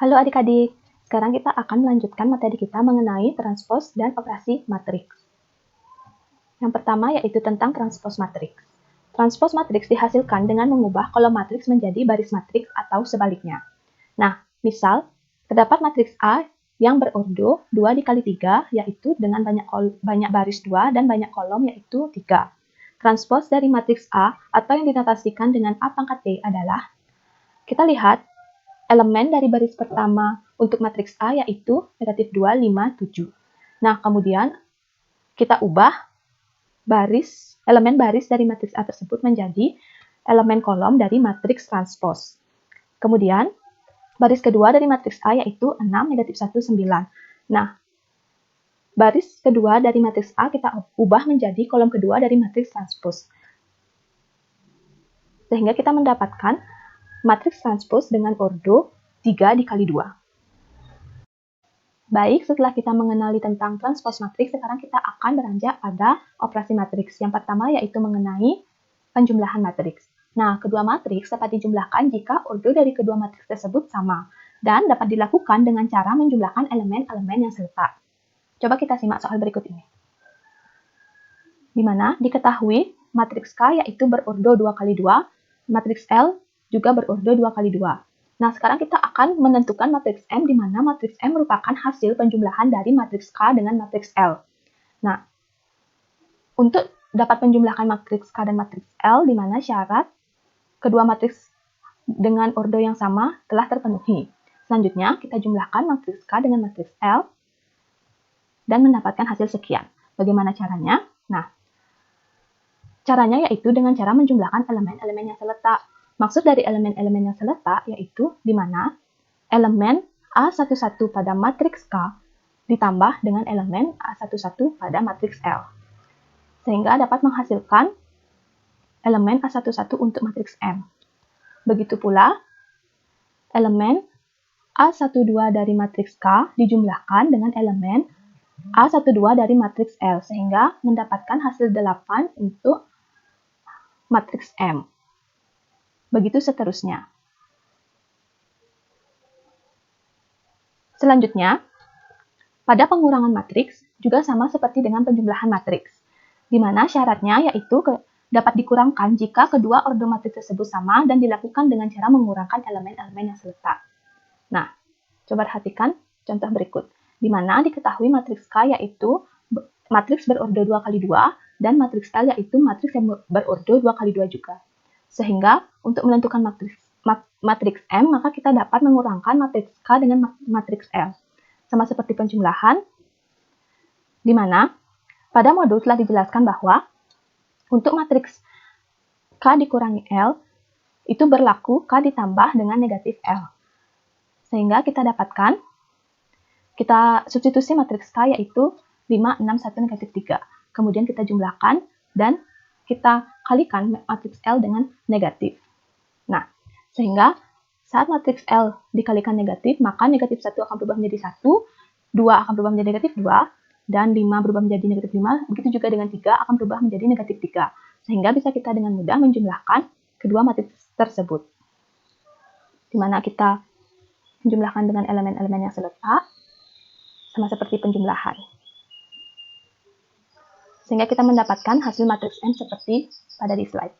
Halo adik-adik, sekarang kita akan melanjutkan materi kita mengenai transpos dan operasi matriks. Yang pertama yaitu tentang transpos matriks. Transpos matriks dihasilkan dengan mengubah kolom matriks menjadi baris matriks atau sebaliknya. Nah, misal, terdapat matriks A yang berordo 2 dikali 3, yaitu dengan banyak baris 2 dan banyak kolom, yaitu 3. Transpos dari matriks A atau yang dinotasikan dengan A pangkat B adalah, kita lihat, elemen dari baris pertama untuk matriks A yaitu negatif 2, 5, 7. Nah, kemudian kita ubah elemen baris dari matriks A tersebut menjadi elemen kolom dari matriks transpos. Kemudian, baris kedua dari matriks A yaitu 6, negatif 1, 9. Nah, baris kedua dari matriks A kita ubah menjadi kolom kedua dari matriks transpos. Sehingga kita mendapatkan matriks transpos dengan ordo 3 dikali 2. Baik, setelah kita mengenali tentang transpos matriks, sekarang kita akan beranjak pada operasi matriks. Yang pertama yaitu mengenai penjumlahan matriks. Nah, kedua matriks dapat dijumlahkan jika ordo dari kedua matriks tersebut sama, dan dapat dilakukan dengan cara menjumlahkan elemen-elemen yang seletak. Coba kita simak soal berikut ini. Di mana diketahui matriks K yaitu berordo 2 kali 2, matriks L juga berordo 2 kali 2. Nah, sekarang kita akan menentukan matriks M, di mana matriks M merupakan hasil penjumlahan dari matriks K dengan matriks L. Nah, untuk dapat menjumlahkan matriks K dan matriks L, di mana syarat kedua matriks dengan ordo yang sama telah terpenuhi. Selanjutnya, kita jumlahkan matriks K dengan matriks L dan mendapatkan hasil sekian. Bagaimana caranya? Nah, caranya yaitu dengan cara menjumlahkan elemen-elemen yang seletak. Maksud dari elemen-elemen yang seletak yaitu di mana elemen A11 pada matriks K ditambah dengan elemen A11 pada matriks L. Sehingga dapat menghasilkan elemen A11 untuk matriks M. Begitu pula, elemen A12 dari matriks K dijumlahkan dengan elemen A12 dari matriks L, sehingga mendapatkan hasil 8 untuk matriks M. Begitu seterusnya. Selanjutnya, pada pengurangan matriks juga sama seperti dengan penjumlahan matriks, di mana syaratnya yaitu dapat dikurangkan jika kedua ordo matriks tersebut sama dan dilakukan dengan cara mengurangkan elemen-elemen yang seletak. Nah, coba perhatikan contoh berikut, di mana diketahui matriks K yaitu matriks berordo 2 kali 2 dan matriks L yaitu matriks yang berordo 2 kali 2 juga. Sehingga untuk menentukan matriks M, maka kita dapat mengurangkan matriks K dengan matriks L. Sama seperti penjumlahan, di mana pada modul telah dijelaskan bahwa untuk matriks K dikurangi L, itu berlaku K ditambah dengan negatif L. Sehingga kita dapatkan, kita substitusi matriks K yaitu 5, 6, 1, negatif 3. Kemudian kita jumlahkan dan kita kalikan matriks L dengan negatif. Nah, sehingga saat matriks L dikalikan negatif, maka negatif 1 akan berubah menjadi 1, 2 akan berubah menjadi negatif 2, dan 5 berubah menjadi negatif 5, begitu juga dengan 3 akan berubah menjadi negatif 3. Sehingga bisa kita dengan mudah menjumlahkan kedua matriks tersebut. Di mana kita menjumlahkan dengan elemen-elemen yang seletak, sama seperti penjumlahan. Sehingga kita mendapatkan hasil matriks M seperti pada di slide.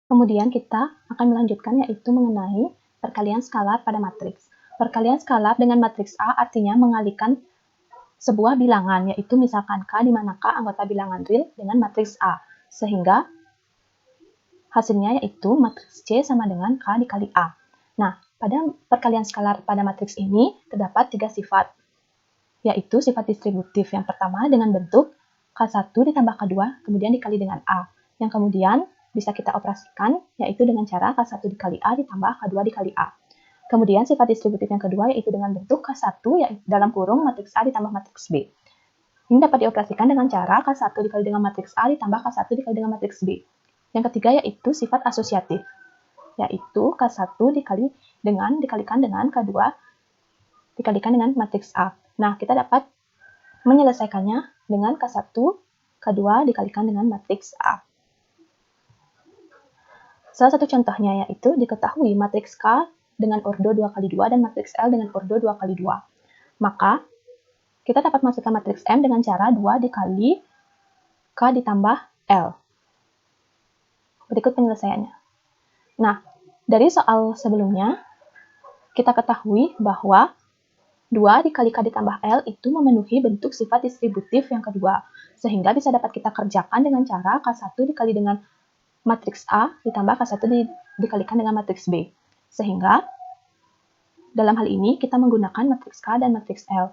Kemudian kita akan melanjutkan yaitu mengenai perkalian skalar pada matriks. Perkalian skalar dengan matriks A artinya mengalihkan sebuah bilangan, yaitu misalkan K, di mana K anggota bilangan real dengan matriks A. Sehingga hasilnya yaitu matriks C sama dengan K dikali A. Nah, pada perkalian skalar pada matriks ini terdapat 3 sifat, yaitu sifat distributif yang pertama dengan bentuk K1 ditambah K2, kemudian dikali dengan A, yang kemudian bisa kita operasikan, yaitu dengan cara K1 dikali A ditambah K2 dikali A. Kemudian sifat distributif yang kedua, yaitu dengan bentuk K1 yaitu dalam kurung matriks A ditambah matriks B. Ini dapat dioperasikan dengan cara K1 dikali dengan matriks A ditambah K1 dikali dengan matriks B. Yang ketiga yaitu sifat asosiatif, yaitu K1 dikalikan dengan K2 dikalikan dengan matriks A. Nah, kita dapat menyelesaikannya dengan K1, K2 dikalikan dengan matriks A. Salah satu contohnya yaitu diketahui matriks K dengan ordo 2 kali 2 dan matriks L dengan ordo 2 kali 2. Maka, kita dapat masukkan matriks M dengan cara 2 dikali K ditambah L. Berikut penyelesaiannya. Nah, dari soal sebelumnya, kita ketahui bahwa 2 dikali K ditambah L itu memenuhi bentuk sifat distributif yang kedua, sehingga bisa dapat kita kerjakan dengan cara K1 dikali dengan matriks A ditambah K1 dikalikan dengan matriks B. Sehingga, dalam hal ini kita menggunakan matriks K dan matriks L.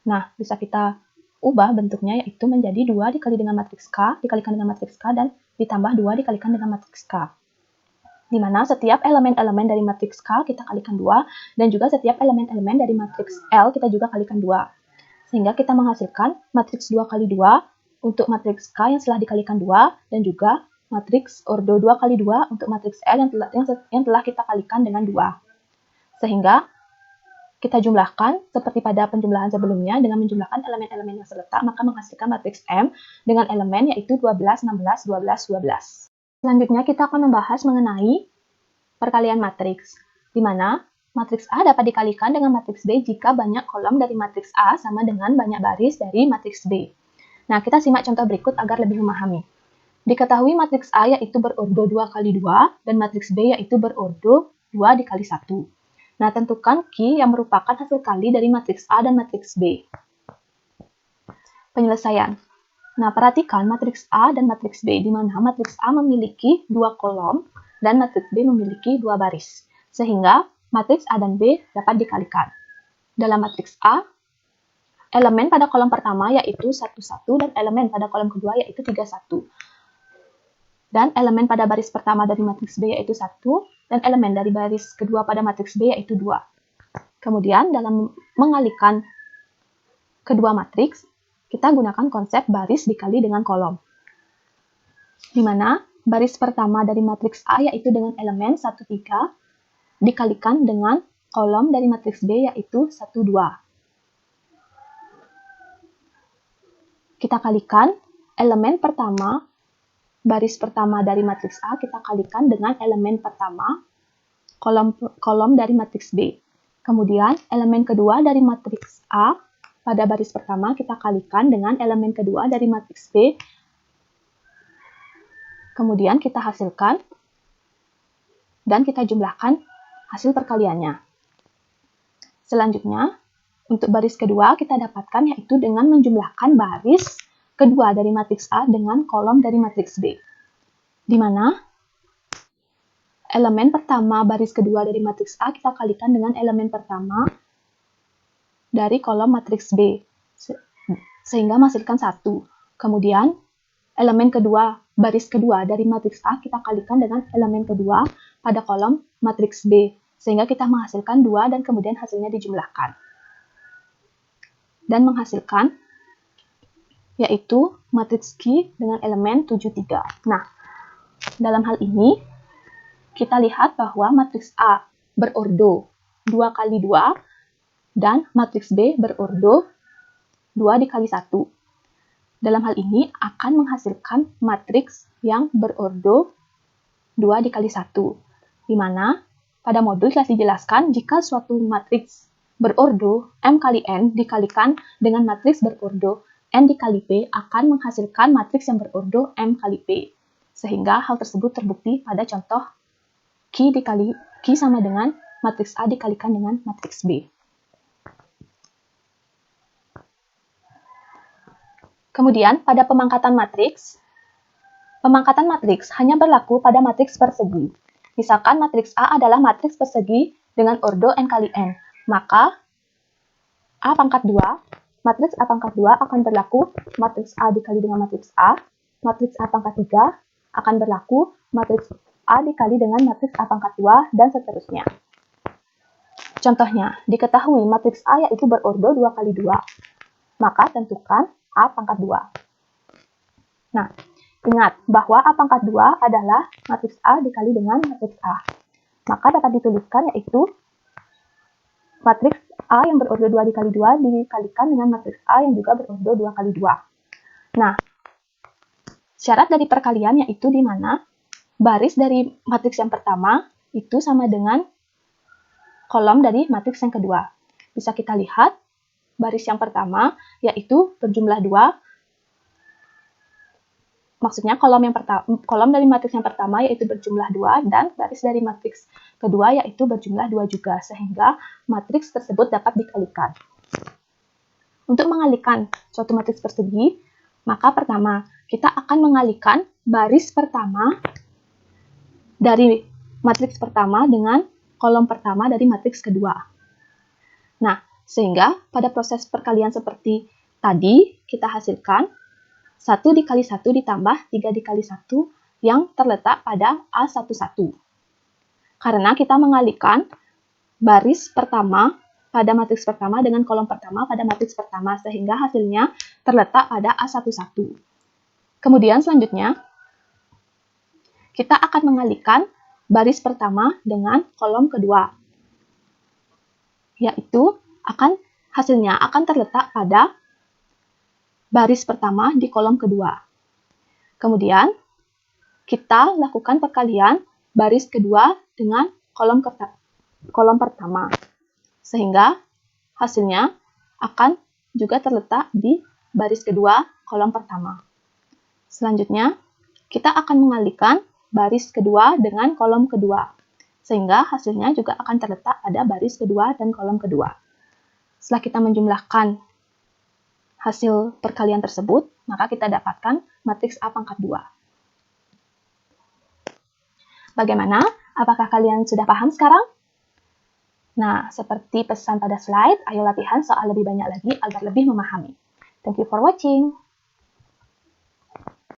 Nah, bisa kita ubah bentuknya yaitu menjadi 2 dikali dengan matriks K dikalikan dengan matriks K dan ditambah 2 dikalikan dengan matriks K. Di mana setiap elemen-elemen dari matriks K kita kalikan 2, dan juga setiap elemen-elemen dari matriks L kita juga kalikan 2. Sehingga kita menghasilkan matriks 2 kali 2 untuk matriks K yang setelah dikalikan 2, dan juga matriks ordo 2 kali 2 untuk matriks L yang telah kita kalikan dengan 2. Sehingga kita jumlahkan seperti pada penjumlahan sebelumnya dengan menjumlahkan elemen-elemen yang seletak, maka menghasilkan matriks M dengan elemen yaitu 12, 16, 12, 12. Selanjutnya kita akan membahas mengenai perkalian matriks, di mana matriks A dapat dikalikan dengan matriks B jika banyak kolom dari matriks A sama dengan banyak baris dari matriks B. Nah, kita simak contoh berikut agar lebih memahami. Diketahui matriks A yaitu berordo 2 kali 2 dan matriks B yaitu berordo 2 dikali 1. Nah, tentukan Q yang merupakan hasil kali dari matriks A dan matriks B. Penyelesaian. Nah, perhatikan matriks A dan matriks B, di mana matriks A memiliki 2 kolom dan matriks B memiliki 2 baris. Sehingga matriks A dan B dapat dikalikan. Dalam matriks A, elemen pada kolom pertama yaitu 1, 1, dan elemen pada kolom kedua yaitu 3, 1. Dan elemen pada baris pertama dari matriks B yaitu 1, dan elemen dari baris kedua pada matriks B yaitu 2. Kemudian, dalam mengalikan kedua matriks, kita gunakan konsep baris dikali dengan kolom. Di mana baris pertama dari matriks A yaitu dengan elemen 1, 3 dikalikan dengan kolom dari matriks B yaitu 1, 2. Kita kalikan elemen pertama, baris pertama dari matriks A kita kalikan dengan elemen pertama, kolom dari matriks B. Kemudian elemen kedua dari matriks A pada baris pertama kita kalikan dengan elemen kedua dari matriks B. Kemudian kita hasilkan dan kita jumlahkan hasil perkaliannya. Selanjutnya, untuk baris kedua kita dapatkan yaitu dengan menjumlahkan baris kedua dari matriks A dengan kolom dari matriks B. Di mana elemen pertama baris kedua dari matriks A kita kalikan dengan elemen pertama dari kolom matriks B, sehingga menghasilkan 1. Kemudian, elemen kedua, baris kedua dari matriks A kita kalikan dengan elemen kedua pada kolom matriks B, sehingga kita menghasilkan 2 dan kemudian hasilnya dijumlahkan. Dan menghasilkan yaitu matriks Q dengan elemen 7, 3. Nah, dalam hal ini, kita lihat bahwa matriks A berordo 2 kali 2 dan matriks B berordo 2 dikali 1. Dalam hal ini akan menghasilkan matriks yang berordo 2 dikali 1. Di mana pada modul telah dijelaskan jika suatu matriks berordo M kali N dikalikan dengan matriks berordo N dikali P akan menghasilkan matriks yang berordo M kali P. Sehingga hal tersebut terbukti pada contoh Q sama dengan matriks A dikalikan dengan matriks B. Kemudian, pada pemangkatan matriks hanya berlaku pada matriks persegi. Misalkan matriks A adalah matriks persegi dengan ordo N kali N, maka A pangkat 2, matriks A pangkat 2 akan berlaku matriks A dikali dengan matriks A, matriks A pangkat 3 akan berlaku matriks A dikali dengan matriks A pangkat 2, dan seterusnya. Contohnya, diketahui matriks A yaitu berordo 2 kali 2, maka tentukan A pangkat 2. Nah, ingat bahwa A pangkat 2 adalah matriks A dikali dengan matriks A. Maka dapat dituliskan yaitu matriks A yang berordo 2 dikali 2 dikalikan dengan matriks A yang juga berordo 2 kali 2. Nah, syarat dari perkalian yaitu di mana baris dari matriks yang pertama itu sama dengan kolom dari matriks yang kedua. Bisa kita lihat baris yang pertama yaitu berjumlah 2. Maksudnya kolom dari matriks yang pertama yaitu berjumlah 2 dan baris dari matriks kedua yaitu berjumlah 2 juga, sehingga matriks tersebut dapat dikalikan. Untuk mengalikan suatu matriks persegi, maka pertama kita akan mengalihkan baris pertama dari matriks pertama dengan kolom pertama dari matriks kedua. Nah, sehingga pada proses perkalian seperti tadi, kita hasilkan 1 dikali 1 ditambah 3 dikali 1 yang terletak pada A11. Karena kita mengalihkan baris pertama pada matriks pertama dengan kolom pertama pada matriks pertama, sehingga hasilnya terletak pada A11. Kemudian selanjutnya, kita akan mengalihkan baris pertama dengan kolom kedua, yaitu hasilnya akan terletak pada baris pertama di kolom kedua. Kemudian, kita lakukan perkalian baris kedua dengan kolom pertama, sehingga hasilnya akan juga terletak di baris kedua kolom pertama. Selanjutnya, kita akan mengalihkan baris kedua dengan kolom kedua, sehingga hasilnya juga akan terletak pada baris kedua dan kolom kedua. Setelah kita menjumlahkan hasil perkalian tersebut, maka kita dapatkan matriks A pangkat 2. Bagaimana? Apakah kalian sudah paham sekarang? Nah, seperti pesan pada slide, ayo latihan soal lebih banyak lagi agar lebih memahami. Thank you for watching.